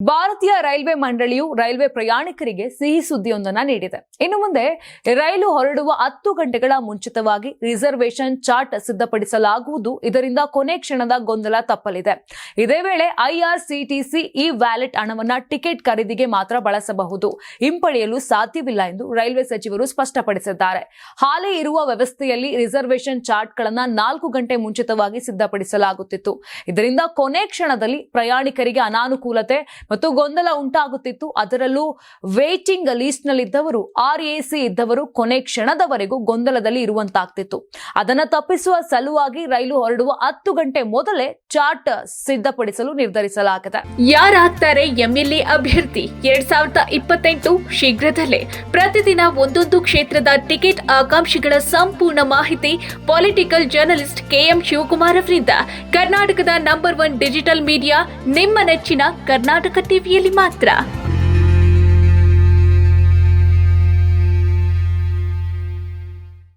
ಭಾರತೀಯ ರೈಲ್ವೆ ಮಂಡಳಿಯು ರೈಲ್ವೆ ಪ್ರಯಾಣಿಕರಿಗೆ ಸಿಹಿ ಸುದ್ದಿಯೊಂದನ್ನು ನೀಡಿದೆ. ಇನ್ನು ಮುಂದೆ ರೈಲು ಹೊರಡುವ 10 ಗಂಟೆಗಳ ಮುಂಚಿತವಾಗಿ ರಿಸರ್ವೇಶನ್ ಚಾರ್ಟ್ ಸಿದ್ಧಪಡಿಸಲಾಗುವುದು. ಇದರಿಂದ ಕೊನೆ ಕ್ಷಣದ ಗೊಂದಲ ತಪ್ಪಲಿದೆ. ಇದೇ ವೇಳೆ ಐಆರ್ಸಿಟಿಸಿ ಈ ವ್ಯಾಲೆಟ್ ಹಣವನ್ನು ಟಿಕೆಟ್ ಖರೀದಿಗೆ ಮಾತ್ರ ಬಳಸಬಹುದು, ಹಿಂಪಡೆಯಲು ಸಾಧ್ಯವಿಲ್ಲ ಎಂದು ರೈಲ್ವೆ ಸಚಿವರು ಸ್ಪಷ್ಟಪಡಿಸಿದ್ದಾರೆ. ಹಾಲಿ ಇರುವ ವ್ಯವಸ್ಥೆಯಲ್ಲಿ ರಿಸರ್ವೇಶನ್ ಚಾರ್ಟ್ಗಳನ್ನು 4 ಗಂಟೆ ಮುಂಚಿತವಾಗಿ ಸಿದ್ಧಪಡಿಸಲಾಗುತ್ತಿತ್ತು. ಇದರಿಂದ ಕೊನೆ ಕ್ಷಣದಲ್ಲಿ ಪ್ರಯಾಣಿಕರಿಗೆ ಅನಾನುಕೂಲತೆ ಮತ್ತು ಗೊಂದಲ ಉಂಟಾಗುತ್ತಿತ್ತು. ಅದರಲ್ಲೂ ವೇಟಿಂಗ್ ಲಿಸ್ಟ್ ನಲ್ಲಿದ್ದವರು, ಆರ್ಎಸಿ ಇದ್ದವರು ಕೊನೆ ಕ್ಷಣದವರೆಗೂ ಗೊಂದಲದಲ್ಲಿ ಇರುವಂತಾಗ್ತಿತ್ತು. ಅದನ್ನು ತಪ್ಪಿಸುವ ಸಲುವಾಗಿ ರೈಲು ಹೊರಡುವ 10 ಗಂಟೆ ಮೊದಲೇ ಚಾರ್ಟ್ ಸಿದ್ಧಪಡಿಸಲು ನಿರ್ಧರಿಸಲಾಗಿದೆ. ಯಾರಾಗ್ತಾರೆ ಎಂಎಲ್ಎ ಅಭ್ಯರ್ಥಿ 2028 ಶೀಘ್ರದಲ್ಲೇ. ಪ್ರತಿದಿನ ಒಂದೊಂದು ಕ್ಷೇತ್ರದ ಟಿಕೆಟ್ ಆಕಾಂಕ್ಷಿಗಳ ಸಂಪೂರ್ಣ ಮಾಹಿತಿ ಪೊಲಿಟಿಕಲ್ ಜರ್ನಲಿಸ್ಟ್ ಕೆಎಂ ಶಿವಕುಮಾರ್ ಅವರಿಂದ. ಕರ್ನಾಟಕದ ನಂಬರ್ 1 ಡಿಜಿಟಲ್ ಮೀಡಿಯಾ ನಿಮ್ಮ ನೆಚ್ಚಿನ ಕರ್ನಾಟಕ ಟಿವಿಯಲ್ಲಿ ಮಾತ್ರ.